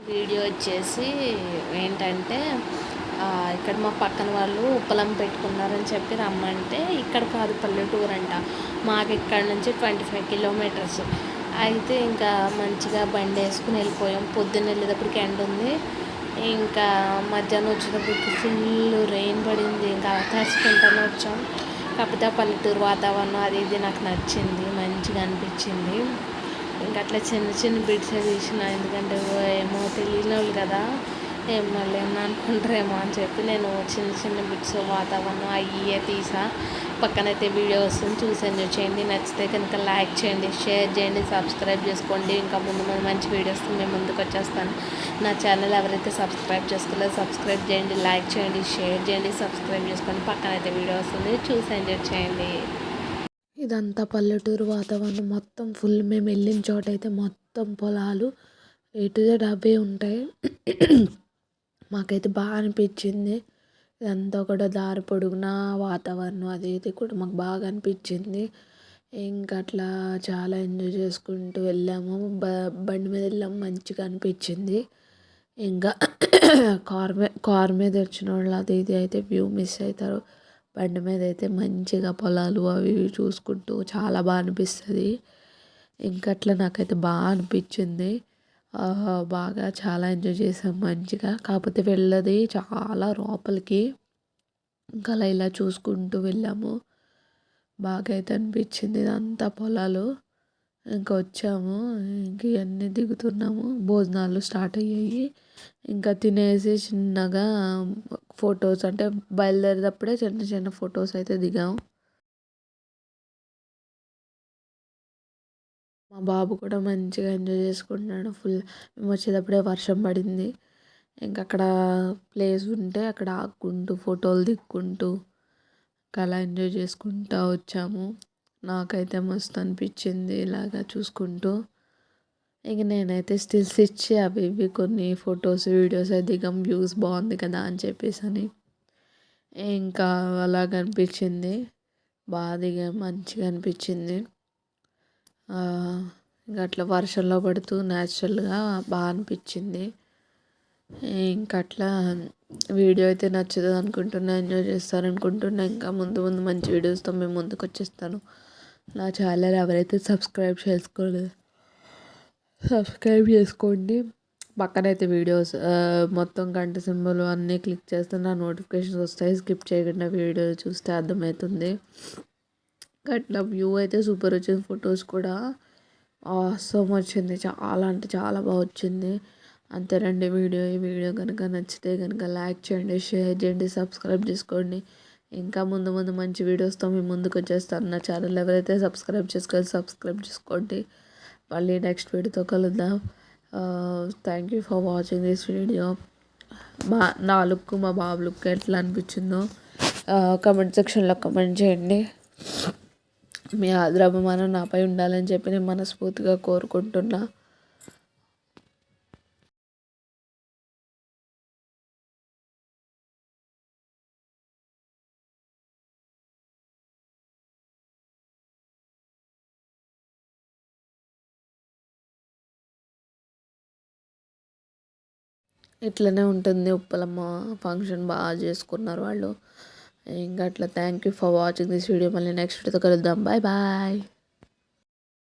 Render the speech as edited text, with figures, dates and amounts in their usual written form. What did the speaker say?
Video వచ్చేసి ఏంటంటే ఇక్కడ మా పక్కన వాళ్ళు ఉప్పలం పెట్టుకున్నారని చెప్పి రమ్మంటే ఇక్కడ కాదు పల్లెటూరు అంట. మాకు ఇక్కడ నుంచి 25 కిలోమీటర్స్. అయితే ఇంకా మంచిగా బండి వేసుకుని వెళ్ళిపోయాం. పొద్దున్న వెళ్ళేటప్పటికి ఎండ ఉంది. ఇంకా మధ్యాహ్నం వచ్చేటప్పటికి ఫుల్ రెయిన్ పడింది. ఇంకా తడుచుకుంటూనే వచ్చాం. కాకపోతే ఆ పల్లెటూరు వాతావరణం అది ఇది నాకు నచ్చింది, మంచిగా అనిపించింది. ఇంకా అట్లా చిన్న చిన్న బిట్స్ తీసిన, ఎందుకంటే ఏమో తెలియని వాళ్ళు కదా, ఏం మళ్ళీ ఏమన్నా అనుకుంటారేమో అని చెప్పి నేను చిన్న చిన్న బిట్స్ వాతావరణం అయ్యే తీసా. పక్కనైతే వీడియో వస్తుంది, చూసి ఎంజాయ్ చేయండి. నచ్చితే కనుక లైక్ చేయండి, షేర్ చేయండి, సబ్స్క్రైబ్ చేసుకోండి. ఇంకా ముందు మంచి వీడియోస్ మేము ముందుకు వచ్చేస్తాను. నా ఛానల్ ఎవరైతే సబ్స్క్రైబ్ చేసుకోలేదో సబ్స్క్రైబ్ చేయండి, లైక్ చేయండి, షేర్ చేయండి, సబ్స్క్రైబ్ చేసుకోండి. పక్కనైతే వీడియో వస్తుంది, చూసి ఎంజాయ్ చేయండి. ఇదంతా పల్లెటూరు వాతావరణం. మొత్తం ఫుల్ మేము వెళ్ళిన చోట అయితే మొత్తం పొలాలు ఏ టు జెడ్ అవే ఉంటాయి. మాకైతే బాగా అనిపించింది. ఇదంతా కూడా దారి పొడుగునా వాతావరణం అది ఇది కూడా మాకు బాగా అనిపించింది. ఇంకా అట్లా చాలా ఎంజాయ్ చేసుకుంటూ వెళ్ళాము. బండి మీద వెళ్ళాము, మంచిగా అనిపించింది. ఇంకా కార్ మీద వచ్చిన వాళ్ళు అది ఇది అయితే వ్యూ మిస్ అవుతారు. బండి మీద అయితే మంచిగా పొలాలు అవి ఇవి చూసుకుంటూ చాలా బాగా అనిపిస్తుంది. ఇంకా అట్లా నాకైతే బాగా అనిపించింది. బాగా చాలా ఎంజాయ్ చేసాం మంచిగా. కాకపోతే వెళ్ళది చాలా లోపలికి. ఇంకా అలా ఇలా చూసుకుంటూ వెళ్ళాము. బాగా అయితే అనిపించింది. ఇదంతా పొలాలు. ఇంకా వచ్చాము, ఇంక ఇవన్నీ దిగుతున్నాము. భోజనాలు స్టార్ట్ అయ్యాయి. ఇంకా తినేసి చిన్నగా ఫొటోస్ అంటే బయలుదేరేటప్పుడే చిన్న చిన్న ఫొటోస్ అయితే దిగాము. మా బాబు కూడా మంచిగా ఎంజాయ్ చేసుకుంటున్నాడు ఫుల్. మేము వచ్చేటప్పుడే వర్షం పడింది. ఇంకా అక్కడ ప్లేస్ ఉంటే అక్కడ ఆడుకుంటూ ఫోటోలు దిక్కుంటూ అలా ఎంజాయ్ చేసుకుంటూ వచ్చాము. నాకైతే మస్తు అనిపించింది ఇలాగా చూసుకుంటూ. ఇంక నేనైతే స్టిల్స్ ఇచ్చి అవి ఇవి కొన్ని ఫొటోస్ వీడియోస్ అయితే దిగాం. వ్యూస్ బాగుంది కదా అని చెప్పేసి అని ఇంకా అలాగ అనిపించింది. బాగా దిగాం, మంచిగా అనిపించింది. ఇంకా అట్లా వర్షంలో పడుతూ న్యాచురల్గా బాగా అనిపించింది. ఇంకా అట్లా వీడియో అయితే నచ్చుతుంది అనుకుంటున్నా, ఎంజాయ్ చేస్తారనుకుంటున్నా. ఇంకా ముందు ముందు మంచి వీడియోస్తో మేము ముందుకు వచ్చేస్తాను. నా ఛానల్ ఎవరైతే సబ్స్క్రైబ్ చేసుకోలేదు సబ్స్క్రైబ్ చేసుకోండి. పక్కనైతే వీడియోస్ మొత్తం గంట సింబల్ అన్నీ క్లిక్ చేస్తే నా నోటిఫికేషన్స్ వస్తాయి. స్కిప్ చేయకుండా వీడియో చూస్తే అర్థమవుతుంది. అట్లా వ్యూ అయితే సూపర్ వచ్చింది. ఫొటోస్ కూడా ఆసమ్ వచ్చింది. చాలా అంటే చాలా బాగా వచ్చింది. అంతేనండి వీడియో. ఈ వీడియో కనుక నచ్చితే కనుక లైక్ చేయండి, షేర్ చేయండి, సబ్స్క్రైబ్ చేసుకోండి. ఇంకా ముందు ముందు మంచి వీడియోస్తో మేము ముందుకు వచ్చేస్తాను. నా ఛానల్ ఎవరైతే సబ్స్క్రైబ్ చేసుకోవాలి సబ్స్క్రైబ్ చేసుకోండి. మళ్ళీ నెక్స్ట్ వీడియోతో కలుద్దాం. Thank you for watching this video. నా లుక్ మా బాబు లుక్ ఎట్లా అనిపించిందో కమెంట్ సెక్షన్లో కమెంట్ చేయండి. మీ ఆదరాభిమానం నాపై ఉండాలని చెప్పి నేను మనస్ఫూర్తిగా కోరుకుంటున్నా. ఇట్లనే ఉంటుంది. ఉప్పలమ్మ ఫంక్షన్ బాగా చేసుకున్నారు వాళ్ళు. ఇంకా అట్లా thank you for watching this video. మళ్ళీ నెక్స్ట్ వీడియోతో కలుద్దాం. Bye bye.